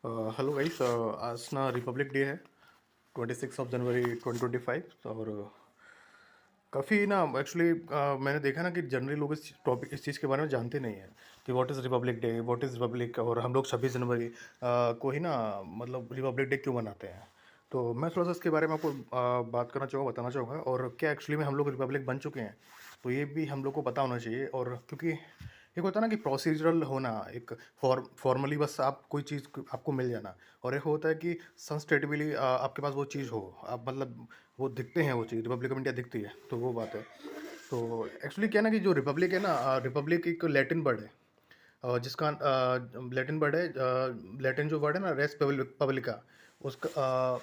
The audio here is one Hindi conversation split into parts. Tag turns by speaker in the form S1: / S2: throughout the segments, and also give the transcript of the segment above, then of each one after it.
S1: Hello guys. आज ना रिपब्लिक डे है, 26 जनवरी 2025। और काफ़ी ना एक्चुअली मैंने देखा ना कि जनरली लोग इस चीज़ के बारे में जानते नहीं हैं कि what is Republic day, what is Republic. और हम लोग 26 जनवरी को ही ना मतलब रिपब्लिक डे क्यों मनाते हैं। तो मैं थोड़ा सा इसके बारे में आपको बात करना चाहूँगा, बताना चाहूँगा। और क्या एक्चुअली में हम लोग रिपब्लिक बन चुके हैं, तो ये भी हम लोग को पता होना चाहिए। और क्योंकि एक होता है ना कि प्रोसीजरल होना, एक फॉर्मली बस आप कोई चीज़ आपको मिल जाना। और एक होता है कि संस्टेटिवली आपके पास वो चीज़ हो, आप मतलब वो दिखते हैं, वो चीज़ रिपब्लिक ऑफ इंडिया दिखती है, तो वो बात है। तो एक्चुअली क्या है ना कि जो रिपब्लिक है ना, रिपब्लिक एक लैटिन वर्ड है, जिसका लैटिन वर्ड है, लैटिन जो वर्ड है ना, रेस पब्लिका, उसका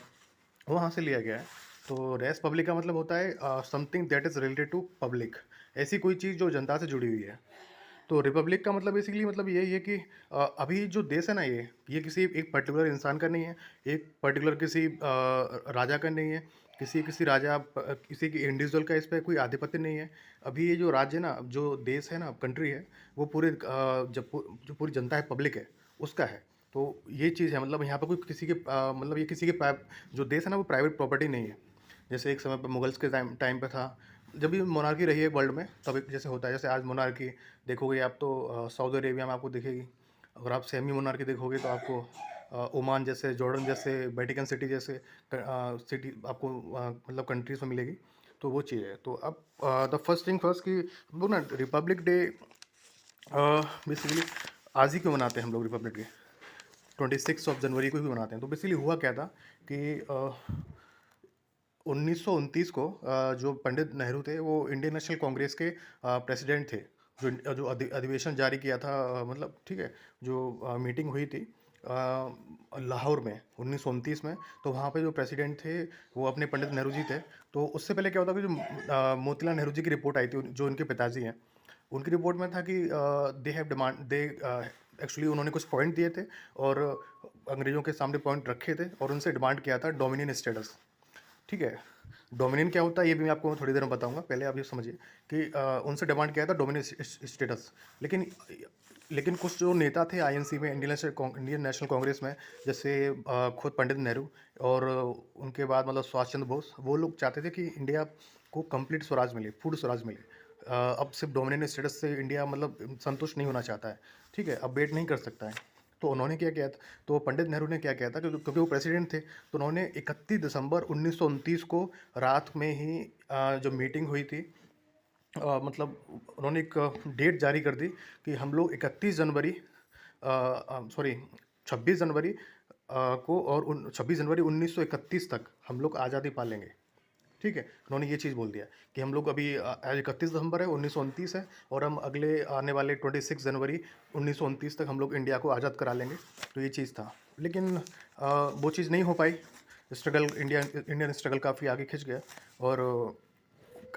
S1: वहाँ से लिया गया है। तो रेस पब्लिका मतलब होता है something that is related to public, ऐसी कोई चीज़ जो जनता से जुड़ी हुई है। तो रिपब्लिक का मतलब बेसिकली मतलब यही है कि अभी जो देश है ना, ये किसी एक पर्टिकुलर इंसान का नहीं है, एक पर्टिकुलर किसी राजा का नहीं है, किसी किसी राजा किसी की इंडिविजुअल का इस पे कोई आधिपत्य नहीं है। अभी ये जो राज्य है ना, जो देश है ना, कंट्री है, वो पूरे जो पूरी जनता है, पब्लिक है, उसका है। तो ये चीज़ है, मतलब यहाँ पर कोई किसी के मतलब ये किसी के जो देश है ना, वो प्राइवेट प्रॉपर्टी नहीं है। जैसे एक समय पर मुगल्स के टाइम टाइम पे था, जब भी मोनार्की रही है वर्ल्ड में, तब एक जैसे होता है, जैसे आज मोनार्की देखोगे आप तो सऊदी अरेबिया में आपको दिखेगी। अगर आप सेमी मोनार्की देखोगे तो आपको ओमान जैसे, जॉर्डन जैसे, वेटिकन सिटी जैसे सिटी आपको मतलब कंट्रीज में मिलेगी। तो वो चीज़ है। तो अब द फर्स्ट थिंग फर्स्ट कि हम लोग ना रिपब्लिक डे बेसिकली आज ही क्यों मनाते हैं हम लोग रिपब्लिक डे, 26 जनवरी को ही मनाते हैं। तो बेसिकली हुआ क्या था कि 1929 को जो पंडित नेहरू थे, वो इंडियन नेशनल कांग्रेस के प्रेसिडेंट थे। जो अधिवेशन जारी किया था, मतलब ठीक है, जो मीटिंग हुई थी लाहौर में 1929 में। तो वहाँ पे जो प्रेसिडेंट थे, वो अपने पंडित नेहरू जी थे। तो उससे पहले क्या होता कि जो मोतीलाल नेहरू जी की रिपोर्ट आई थी, जो उनके पिताजी हैं, उनकी रिपोर्ट में था कि they have demand they actually उन्होंने कुछ पॉइंट दिए थे, और अंग्रेज़ों के सामने पॉइंट रखे थे, और उनसे डिमांड किया था डोमिनियन स्टेटस। ठीक है। डोमिनियन क्या होता है ये भी मैं आपको थोड़ी देर में बताऊंगा, पहले आप ये समझिए कि उनसे डिमांड किया था डोमिनियन स्टेटस। लेकिन लेकिन कुछ जो नेता थे आईएनसी में, इंडियन नेशनल कांग्रेस में, जैसे खुद पंडित नेहरू, और उनके बाद मतलब सुभाष चंद्र बोस, वो लोग चाहते थे कि इंडिया को कंप्लीट स्वराज मिले, फूड स्वराज मिले। अब सिर्फ डोमिनियन स्टेटस से इंडिया मतलब संतुष्ट नहीं होना चाहता है। ठीक है, अब वेट नहीं कर सकता है। तो उन्होंने क्या किया था, तो पंडित नेहरू ने क्या किया था, क्योंकि वो प्रेसिडेंट थे, तो उन्होंने 31 दिसंबर 1929 को रात में ही जो मीटिंग हुई थी, मतलब उन्होंने एक डेट जारी कर दी कि हम लोग 31 जनवरी, सॉरी 26 जनवरी को, और 26 जनवरी 1931 तक हम लोग आज़ादी पालेंगे। ठीक है, उन्होंने ये चीज़ बोल दिया कि हम लोग अभी आज 31 दिसंबर है, 1929 है, और हम अगले आने वाले 26 जनवरी 1929 तक हम लोग इंडिया को आज़ाद करा लेंगे। तो ये चीज़ था। लेकिन वो चीज़ नहीं हो पाई। स्ट्रगल इंडियन स्ट्रगल काफ़ी आगे खिंच गया, और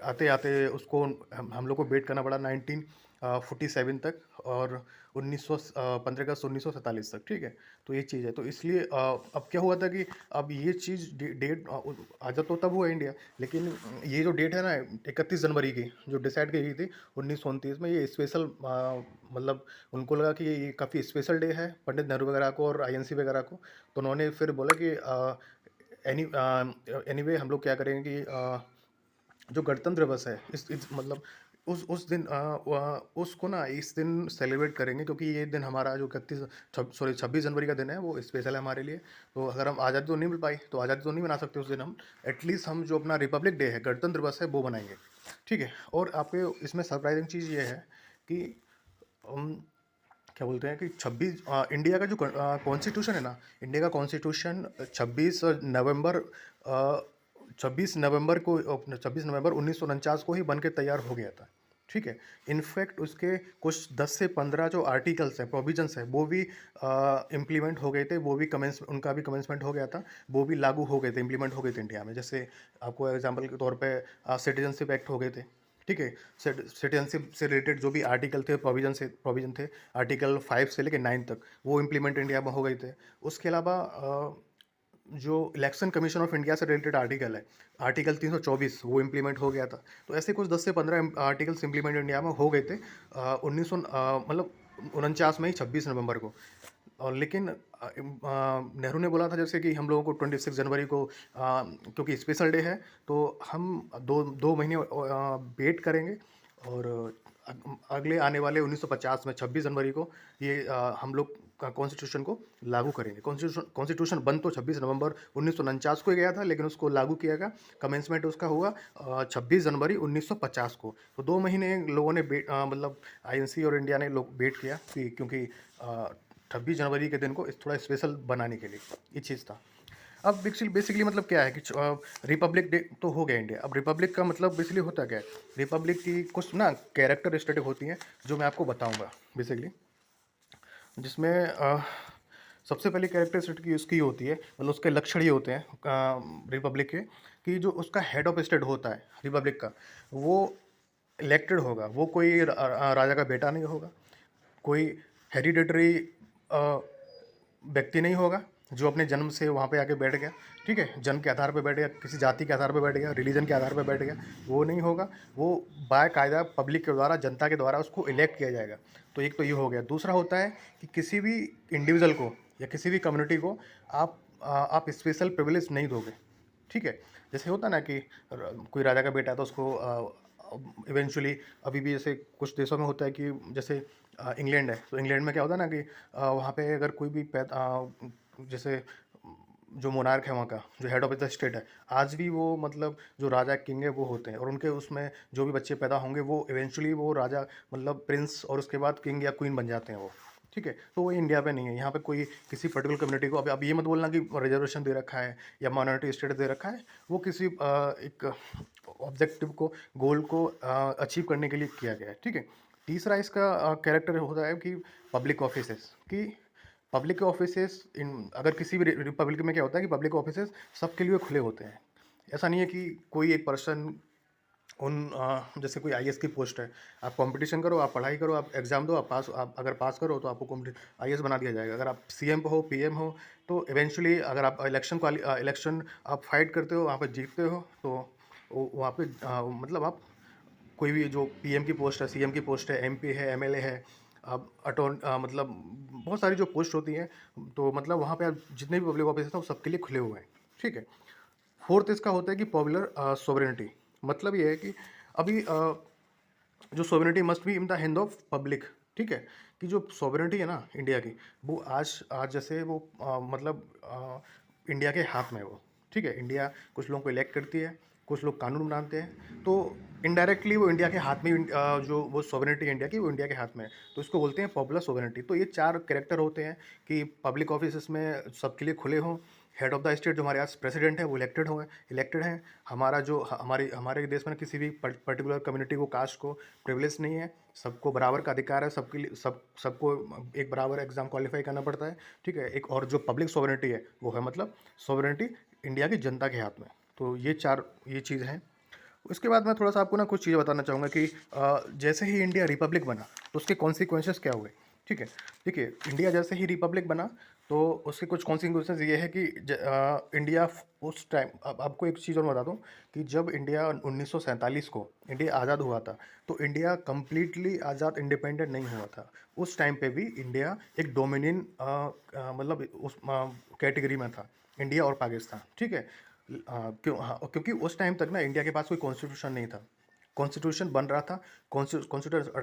S1: आते आते उसको हम लोग को वेट करना पड़ा 1947 तक, और 15 अगस्त 1947 तक। ठीक है, तो ये चीज़ है। तो इसलिए अब क्या हुआ था कि अब ये चीज़ डेट आज़ाद तो तब हुआ इंडिया, लेकिन ये जो डेट है ना 31 जनवरी की, जो डिसाइड की गई थी 1929 में, ये स्पेशल मतलब उनको लगा कि ये काफ़ी स्पेशल डे है पंडित नेहरू वगैरह को और आईएनसी वगैरह को। तो उन्होंने फिर बोला कि एनीवे हम लोग क्या करेंगे कि जो गणतंत्र दिवस है, इस मतलब उस दिन उसको ना इस दिन सेलिब्रेट करेंगे, क्योंकि ये दिन हमारा जो 26 जनवरी का दिन है, वो स्पेशल है हमारे लिए। तो अगर हम आज़ादी तो नहीं मिल पाई, तो आज़ादी तो नहीं मना सकते उस दिन हम, एटलीस्ट हम जो अपना रिपब्लिक डे है, गणतंत्र दिवस है, वो बनाएंगे। ठीक है। और आपके इसमें सरप्राइजिंग चीज़ ये है कि हम क्या बोलते हैं कि इंडिया का जो कॉन्स्टिट्यूशन है ना, इंडिया का कॉन्स्टिट्यूशन 26 नवंबर 1949 को ही बन के तैयार हो गया था। ठीक है। इनफैक्ट उसके कुछ 10 से 15 जो आर्टिकल्स हैं, प्रोविजंस हैं, वो भी इम्प्लीमेंट हो गए थे, वो भी उनका भी कमेंसमेंट हो गया था, वो भी लागू हो गए थे, इम्प्लीमेंट हो गए थे इंडिया में। जैसे आपको एग्जांपल के तौर पे सिटीजनशिप एक्ट हो गए थे। ठीक है। सिटीजनशिप से रिलेटेड जो भी आर्टिकल थे, प्रोविजन थे, आर्टिकल 5 से लेकर 9 तक, वो इम्प्लीमेंट इंडिया में हो गए थे। उसके अलावा जो इलेक्शन कमीशन ऑफ इंडिया से रिलेटेड आर्टिकल है, आर्टिकल 324, वो इम्प्लीमेंट हो गया था। तो ऐसे कुछ 10 से 15 आर्टिकल्स इम्प्लीमेंट इंडिया में हो गए थे 19 मतलब 49 में ही, 26 नवंबर को। और लेकिन नेहरू ने बोला था जैसे कि हम लोगों को 26 जनवरी को क्योंकि स्पेशल डे है, तो हम 2 महीने वेट करेंगे और अगले आने वाले 1950 में 26 जनवरी को ये हम लोग का कॉन्स्टिट्यूशन को लागू करेंगे। कॉन्स्टिट्यूशन बन तो 26 नवंबर 1949 को ही गया था, लेकिन उसको लागू किया गया, कमेंसमेंट उसका हुआ 26 जनवरी 1950 को। तो 2 महीने लोगों ने मतलब आईएनसी और इंडिया ने लोग वेट किया कि क्योंकि 26 जनवरी के दिन को थोड़ा स्पेशल बनाने के लिए ये चीज़ था। अब बेसिकली मतलब क्या है कि रिपब्लिक डे तो हो गया इंडिया। अब रिपब्लिक का मतलब बेसिकली होता क्या है? रिपब्लिक की कुछ ना कैरेक्टरिस्टिक होती हैं जो मैं आपको बताऊंगा बेसिकली, जिसमें सबसे पहली कैरेक्टरिस्टिक उसकी होती है, मतलब उसके लक्षण ये होते हैं रिपब्लिक के, कि जो उसका हेड ऑफ स्टेट होता है रिपब्लिक का, वो इलेक्टेड होगा। वो कोई राजा का बेटा नहीं होगा, कोई हेरिडेटरी व्यक्ति नहीं होगा जो अपने जन्म से वहाँ पे आके बैठ गया, ठीक है, जन्म के आधार पे बैठ गया, किसी जाति के आधार पे बैठ गया, रिलीजन के आधार पे बैठ गया, वो नहीं होगा। वो बाकायदा पब्लिक के द्वारा, जनता के द्वारा उसको इलेक्ट किया जाएगा। तो एक तो ये हो गया। दूसरा होता है कि किसी भी इंडिविजुअल को या किसी भी कम्युनिटी को आप स्पेशल प्रिविलेज नहीं दोगे, ठीक है। जैसे होता ना कि कोई राजा का बेटा है तो उसको इवेंचुअली, अभी भी जैसे कुछ देशों में होता है कि जैसे इंग्लैंड है, तो इंग्लैंड में क्या होता है ना कि वहाँ पे अगर कोई भी जैसे जो मोनार्क है वहाँ का, जो हेड ऑफ द स्टेट है, आज भी वो मतलब जो राजा किंग है वो होते हैं, और उनके उसमें जो भी बच्चे पैदा होंगे वो इवेंचुअली वो राजा मतलब प्रिंस और उसके बाद किंग या क्वीन बन जाते हैं वो, ठीक है। तो वो इंडिया पे नहीं है। यहाँ पे कोई किसी पर्टिकुलर कम्युनिटी को अब ये मत बोलना कि रिजर्वेशन दे रखा है या माइनॉरिटी स्टेटस दे रखा है। वो किसी एक ऑब्जेक्टिव को, गोल को अचीव करने के लिए किया गया है, ठीक है। तीसरा इसका कैरेक्टर होता है कि पब्लिक ऑफिसेस, कि पब्लिक ऑफिसेस इन अगर किसी भी रिपब्लिक में क्या होता है कि पब्लिक ऑफिसेस सबके लिए खुले होते हैं। ऐसा नहीं है कि कोई एक पर्सन जैसे कोई आईएएस की पोस्ट है, आप कंपटीशन करो, आप पढ़ाई करो, आप एग्ज़ाम दो, आप अगर पास करो तो आपको आईएएस बना दिया जाएगा। अगर आप सीएम हो, पीएम हो, तो इवेंचुअली अगर आप इलेक्शन आप फाइट करते हो, वहाँ पर जीतते हो, तो वहाँ पे मतलब आप कोई भी जो पीएम की पोस्ट है, सीएम की पोस्ट है, एमपी है, एमएलए है, अब मतलब बहुत सारी जो पोस्ट होती हैं, तो मतलब वहाँ पे आप जितने भी पब्लिक ऑफिस हैं वो सबके लिए खुले हुए हैं, ठीक है। फोर्थ इसका होता है कि पॉपुलर सोवरेनिटी। मतलब ये है कि अभी जो sovereignty must be in the hand of public, ठीक है। कि जो सोवरेनिटी है ना इंडिया की, वो आज आज जैसे वो इंडिया के हाथ में है वो, ठीक है। इंडिया कुछ लोगों को इलेक्ट करती है, कुछ लोग कानून बनाते हैं, तो इनडायरेक्टली वो इंडिया के हाथ में जो वो सोवरेनिटी इंडिया की वो इंडिया के हाथ में है, तो इसको बोलते हैं पॉपुलर सोवरेनिटी। तो ये चार कैरेक्टर होते हैं कि पब्लिक ऑफिस में सबके लिए खुले हों, हेड ऑफ द स्टेट जो हमारे यहाँ प्रेसिडेंट है वो इलेक्टेड हैं। हमारा जो हमारे देश में किसी भी पर्टिकुलर कम्युनिटी को, कास्ट को प्रिविलेज नहीं है, सबको बराबर का अधिकार है, सबके लिए सबको एक बराबर एग्जाम क्वालिफाई करना पड़ता है, ठीक है। एक और जो पब्लिक सोवरेनिटी है वो है मतलब सोवरेनिटी इंडिया की जनता के हाथ में। तो ये चीज़ हैं। उसके बाद मैं थोड़ा सा आपको ना कुछ चीज़ें बताना चाहूँगा कि जैसे ही इंडिया रिपब्लिक बना तो उसके कॉन्सिक्वेंसेस क्या हुए, ठीक है। देखिए, इंडिया जैसे ही रिपब्लिक बना तो उसके कुछ कॉन्सिक्वेंसेस ये है कि इंडिया उस टाइम, अब आपको एक चीज़ और बता दूँ कि जब इंडिया 1947 को इंडिया आज़ाद हुआ था, तो इंडिया कम्प्लीटली आज़ाद इंडिपेंडेंट नहीं हुआ था। उस टाइम पे भी इंडिया एक डोमिनियन मतलब उस कैटेगरी में था, इंडिया और पाकिस्तान, ठीक है। क्योंकि उस टाइम तक ना इंडिया के पास कोई कॉन्स्टिट्यूशन नहीं था। कॉन्स्टिट्यूशन बन रहा था,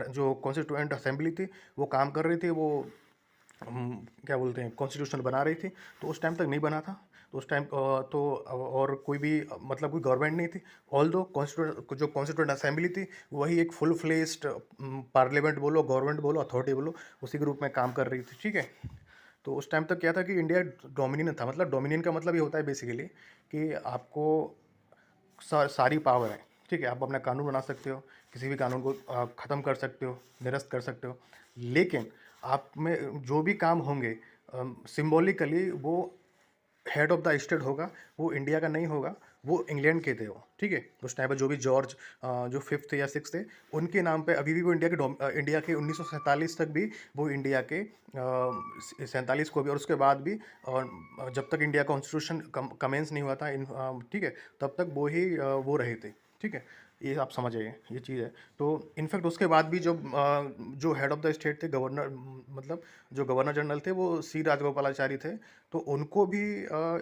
S1: जो कॉन्स्टिट्यूएंट असेंबली थी वो काम कर रही थी, वो क्या बोलते हैं कॉन्स्टिट्यूशन बना रही थी, तो उस टाइम तक नहीं बना था। तो उस टाइम तो और कोई भी मतलब कोई गवर्नमेंट नहीं थी। ऑल दो जो कॉन्स्टिट्यूएंट असेंबली थी वही एक फुल फ्लेस्ड पार्लियामेंट बोलो, गवर्नमेंट बोलो, अथॉरिटी बोलो, उसी के रूप में काम कर रही थी, ठीक है। तो उस टाइम तक क्या था कि इंडिया डोमिनियन था। मतलब डोमिनियन का मतलब ये होता है बेसिकली कि आपको सारी पावर है, ठीक है। आप अपना कानून बना सकते हो, किसी भी कानून को ख़त्म कर सकते हो, निरस्त कर सकते हो, लेकिन आप में जो भी काम होंगे सिम्बॉलिकली वो हेड ऑफ द स्टेट होगा, वो इंडिया का नहीं होगा, वो इंग्लैंड के थे वो, ठीक है। उस टाइम पर जो भी जॉर्ज जो फिफ्थ या सिक्स थे, उनके नाम पे अभी भी वो इंडिया के 1947 तक भी वो इंडिया के 47 को भी, और उसके बाद भी, और जब तक इंडिया कॉन्स्टिट्यूशन कमेंस नहीं हुआ था ठीक है, तब तक वो ही वो रहे थे, ठीक है। ये आप समझ आइए, ये चीज़ है। तो इनफैक्ट उसके बाद भी जब जो हेड ऑफ़ द स्टेट थे, गवर्नर मतलब जो गवर्नर जनरल थे वो सी राजगोपालाचारी थे, तो उनको भी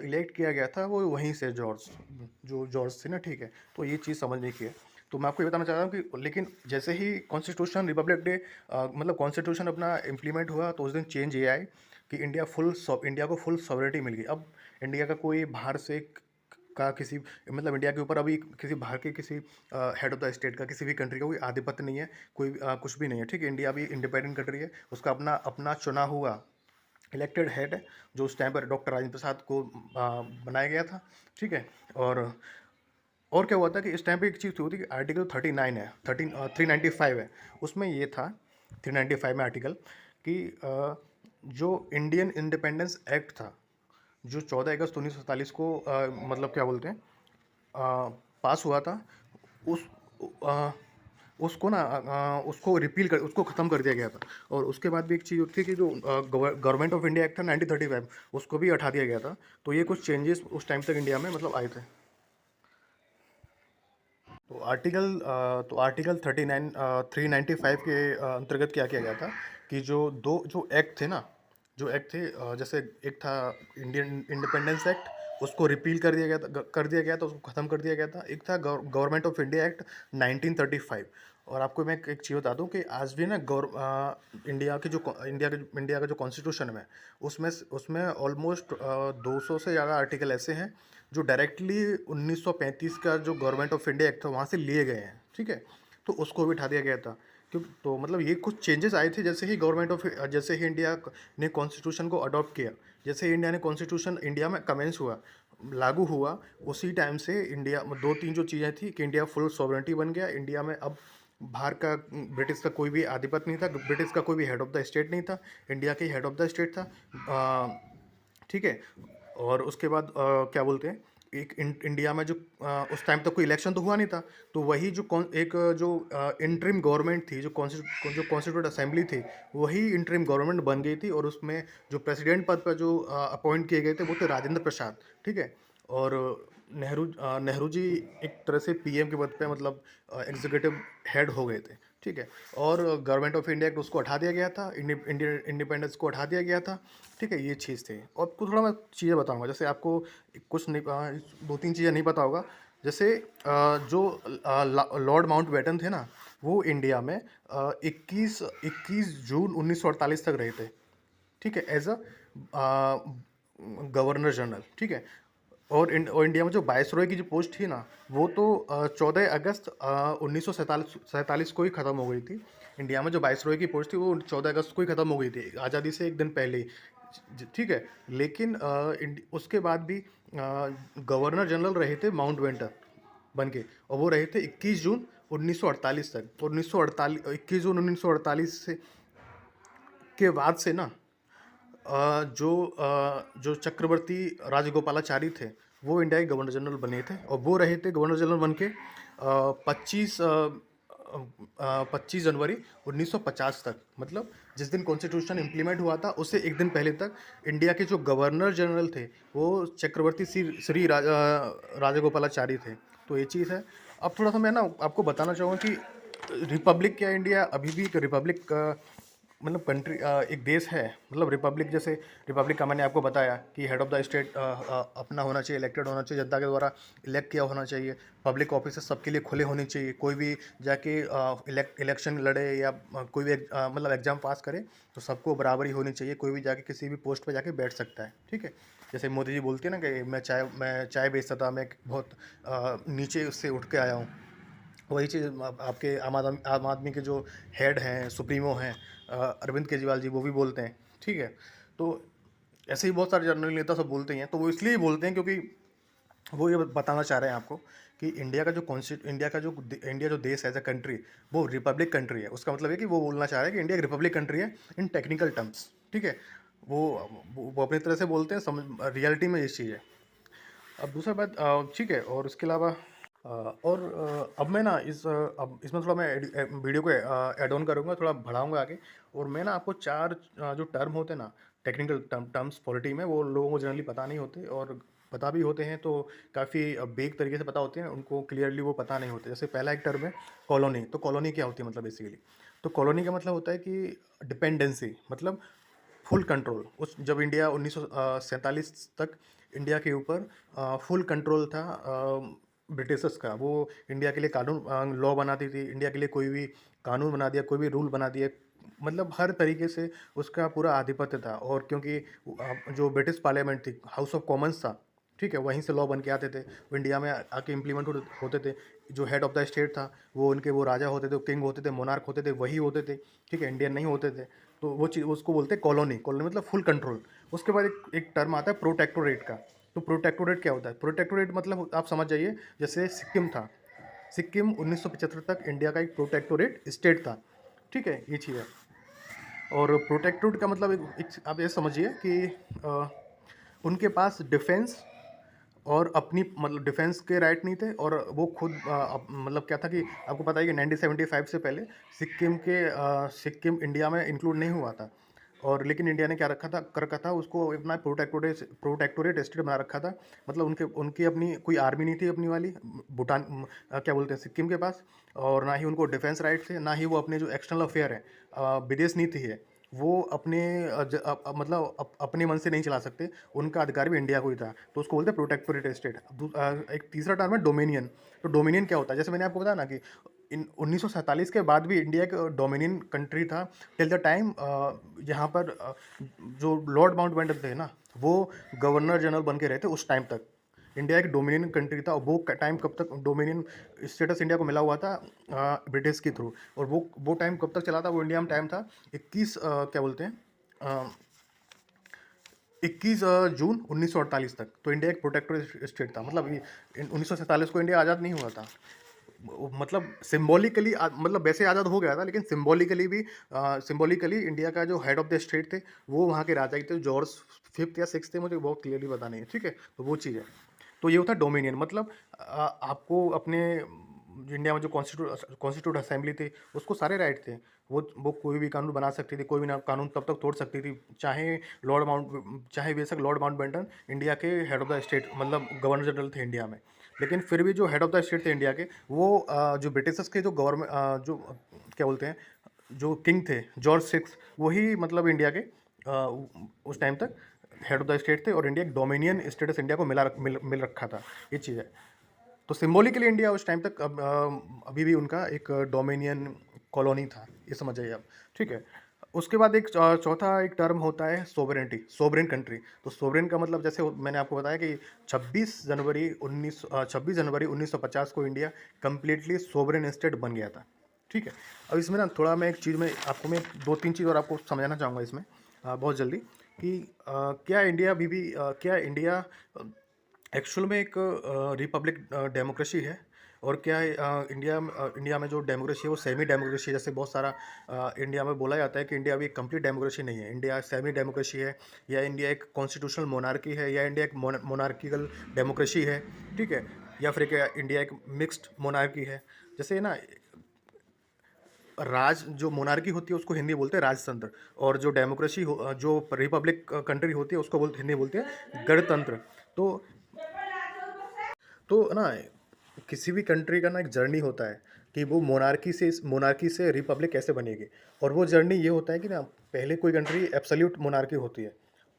S1: इलेक्ट किया गया था वो वहीं से, जो जॉर्ज थे ना, ठीक है? तो ये चीज़ समझने की है। तो मैं आपको ये बताना चाह रहा हूँ कि लेकिन जैसे ही कॉन्स्टिट्यूशन रिपब्लिक डे मतलब कॉन्स्टिट्यूशन अपना इम्प्लीमेंट हुआ, तो उस दिन चेंज ये आए कि इंडिया को फुल सॉवरेनिटी मिल गई। अब इंडिया का कोई बाहर से का किसी मतलब इंडिया के ऊपर अभी किसी बाहर के किसी हेड ऑफ द स्टेट का, किसी भी कंट्री का कोई आधिपत्य नहीं है, कोई कुछ भी नहीं है, ठीक है? इंडिया भी इंडिपेंडेंट कंट्री है, उसका अपना अपना चुना हुआ इलेक्टेड हेड है, जो उस टाइम पर डॉक्टर राजेंद्र प्रसाद को बनाया गया था, ठीक है? और क्या हुआ था कि इस टाइम पे एक चीज़ होती है कि आर्टिकल 39 है, 395 है, उसमें ये था 395 में आर्टिकल कि जो इंडियन इंडिपेंडेंस एक्ट था, जो 14 अगस्त 1947 को मतलब क्या बोलते हैं पास हुआ था, उस अ, उसको ना उसको रिपील कर उसको ख़त्म कर दिया गया था। और उसके बाद भी एक चीज़ होती है कि जो गवर्नमेंट ऑफ इंडिया एक्ट था 1935, उसको भी हटा दिया गया था। तो ये कुछ चेंजेस उस टाइम तक इंडिया में मतलब आए थे। तो आर्टिकल 395 के अंतर्गत क्या किया गया था कि जो एक्ट थे ना, जो एक्ट थे जैसे एक था इंडियन इंडिपेंडेंस एक्ट, उसको रिपील कर दिया गया था, उसको ख़त्म कर दिया गया था। एक था गवर्नमेंट ऑफ इंडिया एक्ट 1935। और आपको मैं एक चीज़ बता दूं कि आज भी ना इंडिया का जो कॉन्स्टिट्यूशन है, उसमें उसमें ऑलमोस्ट 200 से ज़्यादा आर्टिकल ऐसे हैं जो डायरेक्टली 1935 का जो गवर्नमेंट ऑफ इंडिया एक्ट था वहाँ से लिए गए हैं, ठीक है? तो उसको भी हटा दिया गया था। क्यों? तो मतलब ये कुछ चेंजेस आए थे जैसे ही इंडिया ने कॉन्स्टिट्यूशन को अडॉप्ट किया, जैसे ही इंडिया ने कॉन्स्टिट्यूशन इंडिया में कमेंस हुआ, लागू हुआ, उसी टाइम से इंडिया में दो तीन जो चीज़ें थी कि इंडिया फुल सॉवरेनिटी बन गया। इंडिया में अब बाहर का ब्रिटिश का कोई भी आधिपत्य नहीं था, ब्रिटिश का कोई भी हेड ऑफ द स्टेट नहीं था, इंडिया के हेड ऑफ द स्टेट था, ठीक है? और उसके बाद क्या बोलते हैं, इंडिया में जो उस टाइम तक कोई इलेक्शन तो हुआ नहीं था, तो वही जो इंटरिम गवर्नमेंट थी, जो कॉन्स्टिट्यूट असेंबली थी, वही इंटरिम गवर्नमेंट बन गई थी। और उसमें जो प्रेसिडेंट पद पर जो अपॉइंट किए गए थे वो थे राजेंद्र प्रसाद, ठीक है? और नेहरू जी एक तरह से पीएम के पद पे मतलब एग्जीक्यूटिव हेड हो गए थे, ठीक है? और गवर्नमेंट ऑफ इंडिया एक्ट उसको हटा दिया गया था, इंडियन इंडिपेंडेंस को हटा दिया गया था, ठीक है? ये चीज़ थी। और आपको थोड़ा मैं चीज़ें बताऊंगा, जैसे आपको कुछ नहीं दो तीन चीज़ें नहीं पता होगा। जैसे जो लॉर्ड माउंटबेटन थे ना, वो इंडिया में 21 जून 1948 तक रहे थे, ठीक है? एज अ गवर्नर जनरल, ठीक है? और इंडिया में जो वायसरॉय की जो पोस्ट थी ना, वो तो 14 अगस्त 1947 को ही ख़त्म हो गई थी। इंडिया में जो वायसरॉय की पोस्ट थी वो 14 अगस्त को ही ख़त्म हो गई थी, आज़ादी से एक दिन पहले ही, ठीक है? लेकिन उसके बाद भी गवर्नर जनरल रहे थे माउंटबेटन बन के, और वो रहे थे 21 जून 1948 तक। 21 जून 1948 से के बाद से ना जो चक्रवर्ती राजगोपालाचारी थे, वो इंडिया के गवर्नर जनरल बने थे, और वो रहे थे गवर्नर जनरल बन के 25 जनवरी 1950 तक। मतलब जिस दिन कॉन्स्टिट्यूशन इम्प्लीमेंट हुआ था उससे एक दिन पहले तक इंडिया के जो गवर्नर जनरल थे वो चक्रवर्ती राजगोपालाचारी थे। तो ये चीज़ है। अब थोड़ा सा मैं ना आपको बताना चाहूँगा कि रिपब्लिक क्या, इंडिया अभी भी एक रिपब्लिक मतलब कंट्री एक देश है, मतलब रिपब्लिक। जैसे रिपब्लिक का मैंने आपको बताया कि हेड ऑफ द स्टेट अपना होना चाहिए, इलेक्टेड होना चाहिए, जनता के द्वारा इलेक्ट किया होना चाहिए, पब्लिक ऑफिस सबके लिए खुले होने चाहिए, कोई भी जाके इलेक्शन लड़े या कोई भी मतलब एग्जाम पास करे तो सबको बराबरी होनी चाहिए, कोई भी जाके किसी भी पोस्ट पर जाके बैठ सकता है, ठीक है? जैसे मोदी जी बोलते हैं ना कि मैं चाय बेचता था, मैं बहुत नीचे उससे उठ के आया हूँ। वही चीज़ आपके आम आदमी के जो हेड हैं, सुप्रीमो हैं, अरविंद केजरीवाल जी, वो भी बोलते हैं, ठीक है? तो ऐसे ही बहुत सारे जनरल नेता सब बोलते ही हैं। तो वो इसलिए बोलते हैं क्योंकि वो ये बताना चाह रहे हैं आपको कि इंडिया जो देश है एज अ कंट्री, वो रिपब्लिक कंट्री है। उसका मतलब है कि वो बोलना चाह रहे हैं कि इंडिया एक रिपब्लिक कंट्री है इन टेक्निकल टर्म्स, ठीक है? वो वो अपनी तरह से बोलते हैं, रियलिटी में ये चीज़ है। अब दूसरा बात, ठीक है, और उसके अलावा और अब मैं ना अब इसमें थोड़ा मैं वीडियो को ऐड ऑन करूँगा, थोड़ा बढ़ाऊँगा आगे। और मैं ना आपको चार जो टर्म होते हैं ना, टेक्निकल टर्म्स पॉलिटी में वो लोगों को जनरली पता नहीं होते, और पता भी होते हैं तो काफ़ी बेग तरीके से पता होते हैं, उनको क्लियरली वो पता नहीं होते। जैसे पहला एक टर्म है कॉलोनी। तो कॉलोनी क्या होती है मतलब बेसिकली, तो कॉलोनी का मतलब होता है कि डिपेंडेंसी, मतलब फुल कंट्रोल। उस जब इंडिया 1947 तक इंडिया के ऊपर फुल कंट्रोल था ब्रिटिशर्स का। वो इंडिया के लिए कानून लॉ बनाती थी, इंडिया के लिए कोई भी कानून बना दिया, कोई भी रूल बना दिया, मतलब हर तरीके से उसका पूरा आधिपत्य था। और क्योंकि जो ब्रिटिश पार्लियामेंट थी, हाउस ऑफ कॉमन्स था, ठीक है, वहीं से लॉ बन के आते थे, वो इंडिया में आके इम्प्लीमेंट होते थे। जो हेड ऑफ द स्टेट था वो उनके वो राजा होते थे, किंग होते थे, मोनार्क होते थे, वही होते थे, ठीक है, इंडियन नहीं होते थे। तो वो चीज़ उसको बोलते हैं कॉलोनी। कॉलोनी मतलब फुल कंट्रोल। उसके बाद एक टर्म आता है प्रोटेक्टोरेट का। तो प्रोटेक्टोरेट क्या होता है? प्रोटेक्टोरेट मतलब आप समझ जाइए, जैसे सिक्किम था, सिक्किम 1975 तक इंडिया का एक प्रोटेक्टोरेट स्टेट था, ठीक है, ये चीज़ है। और प्रोटेक्टोरेट का मतलब आप ये समझिए कि अ, उनके पास डिफेंस और अपनी मतलब डिफेंस के राइट नहीं थे, और वो खुद मतलब क्या था कि आपको पता है कि 1975 से पहले सिक्किम इंडिया में इंक्लूड नहीं हुआ था। और लेकिन इंडिया ने क्या रखा था कर रखा था, उसको अपना प्रोटेक्टोरेट स्टेट बना रखा था। मतलब उनके उनकी अपनी कोई आर्मी नहीं थी अपनी वाली, क्या बोलते हैं, सिक्किम के पास। और ना ही उनको डिफेंस राइट थे, ना ही वो अपने जो एक्सटर्नल अफेयर है, विदेश नीति है, वो अपने मतलब अपने मन से नहीं चला सकते। उनका अधिकार भी इंडिया को ही था, तो उसको बोलते हैं प्रोटेक्टोरेट स्टेट। एक तीसरा टर्म है डोमिनियन। तो डोमिनियन क्या होता है? जैसे मैंने आपको बताया ना कि इन 1947 के बाद भी इंडिया एक डोमिनियन कंट्री था टिल द टाइम यहाँ पर जो लॉर्ड माउंटबेटन थे ना, वो गवर्नर जनरल बन के रहे थे उस टाइम तक। इंडिया एक डोमिनियन कंट्री था, और वो टाइम कब तक डोमिनियन स्टेटस इंडिया को मिला हुआ था? ब्रिटिश के थ्रू। और वो टाइम कब तक चला था? वो इंडिया में टाइम था 21 क्या बोलते हैं, 21 जून 1948 तक। तो इंडिया एक प्रोटेक्टोरेट स्टेट था, मतलब 1947 को इंडिया आज़ाद नहीं हुआ था। मतलब सिंबॉलिकली मतलब वैसे आज़ाद हो गया था, लेकिन सिंबॉलिकली भी सिंबॉलिकली इंडिया का जो हेड ऑफ द स्टेट थे वो वहाँ के राजा ही थे, जॉर्ज फिफ्थ या सिक्स थे, मुझे बहुत क्लियरली पता नहीं है, ठीक है। तो वो चीज़ है। तो ये होता है डोमिनियन, मतलब आपको अपने इंडिया में जो कॉन्स्टिट्यूट असेंबली थी, उसको सारे राइट थे। वो कोई भी कानून बना सकती थी, कोई भी कानून तब तक तोड़ सकती थी, चाहे बेशक लॉर्ड माउंटबेटन इंडिया के हेड ऑफ द स्टेट मतलब गवर्नर जनरल थे इंडिया में। लेकिन फिर भी जो हेड ऑफ द स्टेट थे इंडिया के, वो जो ब्रिटिशर्स के जो गवर्नमेंट जो क्या बोलते हैं, जो किंग थे जॉर्ज सिक्स, वही मतलब इंडिया के उस टाइम तक हेड ऑफ द स्टेट थे। और इंडिया एक डोमिनियन स्टेटस इंडिया को मिल रखा था, ये चीज़ है। तो सिंबॉलिकली इंडिया उस टाइम तक अभी भी उनका एक डोमिनियन कॉलोनी था, ये समझ जाइए आप, ठीक है। उसके बाद एक चौथा एक टर्म होता है सोवरेनिटी, सोवरेन कंट्री। तो सोवरेन का मतलब जैसे मैंने आपको बताया कि 26 जनवरी 1950 को इंडिया कम्प्लीटली सोवरेन स्टेट बन गया था, ठीक है। अब इसमें ना थोड़ा मैं एक चीज़ में आपको मैं दो तीन चीज़ और आपको समझाना चाहूँगा इसमें बहुत जल्दी, कि क्या इंडिया अभी भी क्या इंडिया एक्चुअल में एक रिपब्लिक डेमोक्रेसी है, और क्या है, इंडिया में जो डेमोक्रेसी है वो सेमी डेमोक्रेसी है। जैसे बहुत सारा इंडिया में बोला जाता है कि इंडिया अभी कंप्लीट डेमोक्रेसी नहीं है, इंडिया सेमी डेमोक्रेसी है, या इंडिया एक कॉन्स्टिट्यूशनल मोनार्की है, या इंडिया एक मोनार्किकल डेमोक्रेसी है, ठीक है, या फिर क्या इंडिया एक मिक्स्ड मोनार्की है। जैसे ना जो मोनार्की होती है उसको हिंदी बोलते हैं राजतंत्र, और जो जो रिपब्लिक कंट्री होती है उसको हिंदी बोलते हैं गणतंत्र। तो ना किसी भी कंट्री का ना एक जर्नी होता है कि वो मोनार्की से रिपब्लिक कैसे बनेगी। और वो जर्नी ये होता है कि ना पहले कोई कंट्री एब्सोल्यूट मोनार्की होती है,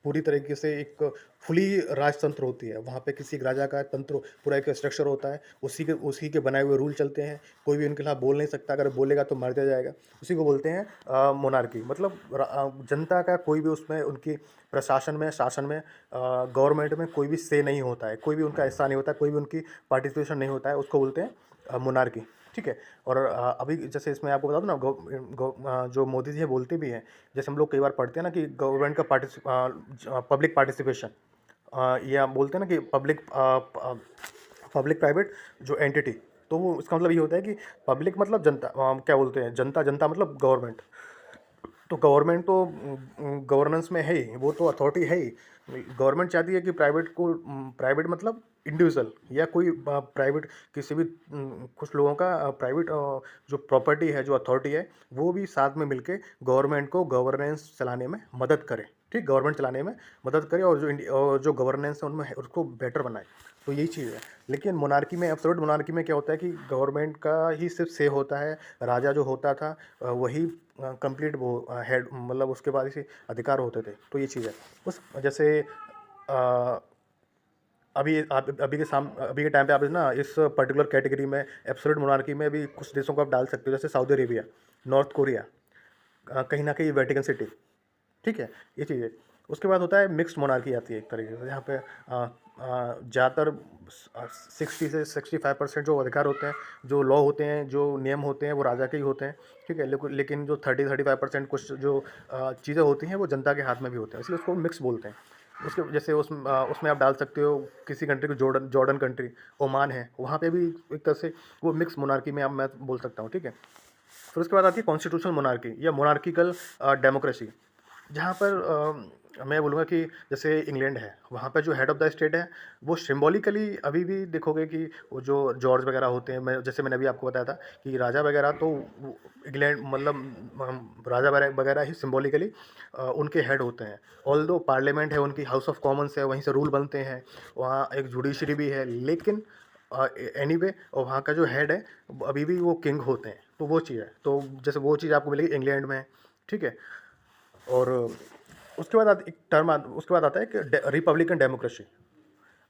S1: पूरी तरीके से एक फुली राजतंत्र होती है, वहाँ पे किसी एक राजा का तंत्र पूरा एक स्ट्रक्चर होता है, उसी के बनाए हुए रूल चलते हैं, कोई भी उनके खिलाफ बोल नहीं सकता, अगर बोलेगा तो मार दिया जाएगा। उसी को बोलते हैं मोनार्की। मतलब जनता का कोई भी उसमें उनकी प्रशासन में शासन में गवर्नमेंट में कोई भी से नहीं होता है, कोई भी उनका हिस्सा नहीं होता है, कोई भी उनकी पार्टिसिपेशन नहीं होता है, उसको बोलते हैं मोनार्की, ठीक है। और अभी जैसे इसमें आपको बता दूं ना, जो मोदी जी बोलते भी हैं, जैसे हम लोग कई बार पढ़ते हैं ना कि गवर्नमेंट का पब्लिक पार्टिसिपेशन, या बोलते हैं ना कि पब्लिक प्राइवेट जो एंटिटी। तो वो इसका मतलब ये होता है कि पब्लिक मतलब जनता, क्या बोलते हैं, जनता, जनता मतलब गवर्नमेंट। तो गवर्नमेंट तो गवर्नेंस में है ही, वो तो अथॉरिटी है ही। गवर्नमेंट चाहती है कि प्राइवेट मतलब इंडिविजुअल या कोई प्राइवेट किसी भी कुछ लोगों का प्राइवेट जो प्रॉपर्टी है, जो अथॉरिटी है, वो भी साथ में मिलके गवर्नमेंट को गवर्नेंस चलाने में मदद करे। ठीक, गवर्नमेंट चलाने में मदद करे और जो गवर्नेंस है उनमें उसको बेटर बनाए, तो यही चीज़ है। लेकिन मोनार्की में, एब्सोल्यूट मोनार्की में क्या होता है कि गवर्नमेंट का ही सिर्फ से होता है, राजा जो होता था वही कंप्लीट वो हेड, मतलब उसके बाद इसे अधिकार होते थे, तो ये चीज़ है। उस जैसे अ, अभी के टाइम पे आप ना इस पर्टिकुलर कैटेगरी में एब्सोल्यूट मोनार्की में भी कुछ देशों को आप डाल सकते हो, जैसे सऊदी अरेबिया, नॉर्थ कोरिया, कहीं ना कहीं वेटिकन सिटी, ठीक है, ये चीज़ है। उसके बाद होता है मिक्स्ड मोनार्की आती है एक तरीके से, जहाँ पे ज़्यादातर 60 से 65% जो अधिकार होते हैं, जो लॉ होते हैं, जो नियम होते हैं, वो राजा के ही होते हैं, ठीक है। लेकिन जो 30-35% कुछ जो चीज़ें होती हैं वो जनता के हाथ में भी होते हैं, इसलिए उसको मिक्स बोलते हैं। उसके जैसे उसमें आप डाल सकते हो किसी कंट्री को, जॉर्डन जॉर्डन कंट्री, ओमान है, वहाँ पे भी एक तरह से वो मिक्स मोनार्की में आप मैं बोल सकता हूँ, ठीक है। फिर उसके बाद आती है कॉन्स्टिट्यूशनल मोनार्की या मोनार्किकल डेमोक्रेसी, जहाँ पर मैं बोलूँगा कि जैसे इंग्लैंड है, वहाँ पर जो हेड ऑफ़ द स्टेट है, वो सिंबॉलिकली अभी भी देखोगे कि वो जो जॉर्ज वगैरह होते हैं, जैसे मैंने अभी आपको बताया था कि राजा वगैरह तो इंग्लैंड, मतलब राजा वगैरह ही सिंबॉलिकली उनके हेड होते हैं। ऑल्दो पार्लियामेंट है उनकी, हाउस ऑफ कॉमन्स है, वहीं से रूल बनते हैं, वहाँ एक जुडिशरी भी है, लेकिन एनीवे और वहाँ का जो हेड है अभी भी वो किंग होते हैं, तो वो चीज़ है। तो जैसे वो चीज़ आपको मिलेगी इंग्लैंड में, ठीक है। और उसके बाद आता है कि रिपब्लिकन डेमोक्रेसी।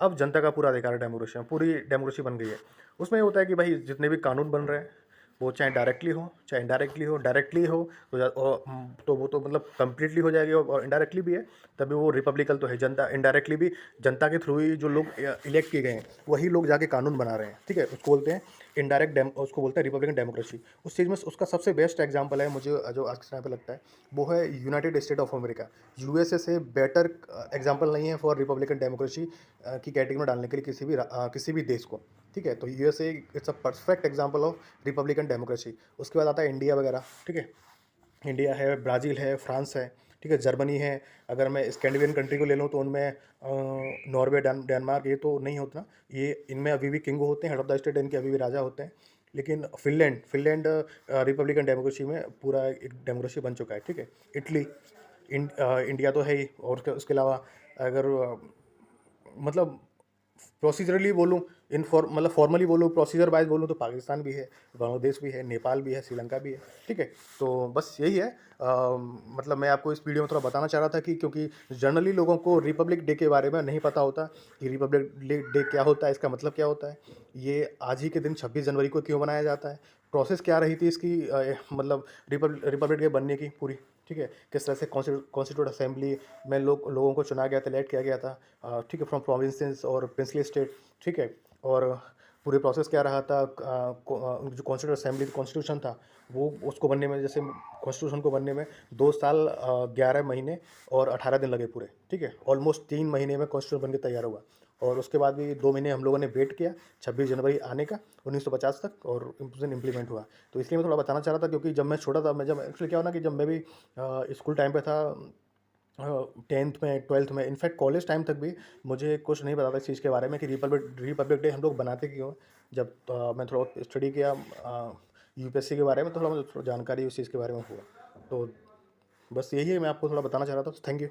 S1: अब जनता का पूरा अधिकार है डेमोक्रेसी में, पूरी डेमोक्रेसी बन गई है। उसमें ये होता है कि भाई जितने भी कानून बन रहे हैं, वो चाहे डायरेक्टली हो चाहे इनडायरेक्टली हो, डायरेक्टली हो तो तो वो तो मतलब कंप्लीटली हो जाएगी, और इनडायरेक्टली भी है तभी वो रिपब्लिकल तो है। जनता इनडायरेक्टली भी, जनता के थ्रू ही जो लोग इलेक्ट किए गए हैं वही लोग जाके कानून बना रहे हैं, ठीक है। उसको बोलते हैं उसको बोलते हैं रिपब्लिकन डेमोक्रेसी। उस चीज़ में उसका सबसे बेस्ट एग्जाम्पल है मुझे जो आज के टाइम पे लगता है, वो है United state of America. USA से बेटर एग्जाम्पल नहीं है फॉर रिपब्लिकन डेमोक्रेसी की कैटेगरी में डालने के लिए किसी भी देश को, ठीक है। तो USA it's a perfect example of Republican democracy. उसके बाद आता है इंडिया वगैरह, ठीक है। इंडिया है, ब्राज़ील है, फ्रांस है, ठीक है, जर्मनी है। अगर मैं स्कैंडिनेवियन कंट्री को ले लूँ तो उनमें नॉर्वे, डेनमार्क, ये तो नहीं होता, ये इनमें अभी भी किंग होते हैं, हेड ऑफ द स्टेट इनके अभी भी राजा होते हैं। लेकिन फिनलैंड रिपब्लिकन डेमोक्रेसी में पूरा एक डेमोक्रेसी बन चुका है, ठीक है। इटली, इंडिया तो है ही, और उसके अलावा अगर मतलब प्रोसीजरली बोलूँ, मतलब फॉर्मली बोलूँ, प्रोसीजर वाइज बोलूँ तो पाकिस्तान भी है, बांग्लादेश भी है, नेपाल भी है, श्रीलंका भी है, ठीक है। तो बस यही है। मतलब मैं आपको इस वीडियो में थोड़ा बताना चाह रहा था कि क्योंकि जनरली लोगों को रिपब्लिक डे के बारे में नहीं पता होता कि रिपब्लिक डे क्या होता है, इसका मतलब क्या होता है, ये आज ही के दिन 26 जनवरी को क्यों मनाया जाता है, प्रोसेस क्या रही थी इसकी, मतलब रिपब्लिक डे बनने की पूरी, ठीक है। किस तरह से कॉन्स्टिट्यूट असेंबली में लोगों को चुना गया था, इलेक्ट किया गया था, ठीक है, फ्रॉम प्रोविंसेस और प्रिंसली स्टेट, ठीक है। और पूरे प्रोसेस क्या रहा था, जो कॉन्स्टिट्यूट असेंबली कॉन्स्टिट्यूशन था वो उसको बनने में, जैसे कॉन्स्टिट्यूशन को बनने में 2 साल 11 महीने और 18 दिन लगे पूरे, ठीक है। ऑलमोस्ट 3 महीने में कॉन्स्टिट्यूशन बन के तैयार हुआ, और उसके बाद भी 2 महीने हम लोगों ने वेट किया 26 जनवरी आने का 1950 तक, और उस दिन इम्प्लीमेंट हुआ। तो इसलिए मैं थोड़ा बताना चाह रहा था, क्योंकि जब मैं छोटा था, मैं जब एक्चुअली क्या हुआ ना कि जब मैं भी स्कूल टाइम पे था, 10th में, 12th में, इनफैक्ट कॉलेज टाइम तक भी मुझे कुछ नहीं पता था इस चीज़ के बारे में कि रिपब्लिक डे हम लोग बनाते क्यों हैं। जब मैं थोड़ा स्टडी किया यूपीएससी के बारे में, तो थोड़ा मुझे थोड़ा जानकारी उस चीज़ के बारे में हुआ। तो बस यही है, मैं आपको थोड़ा बताना चाह रहा था। Thank you.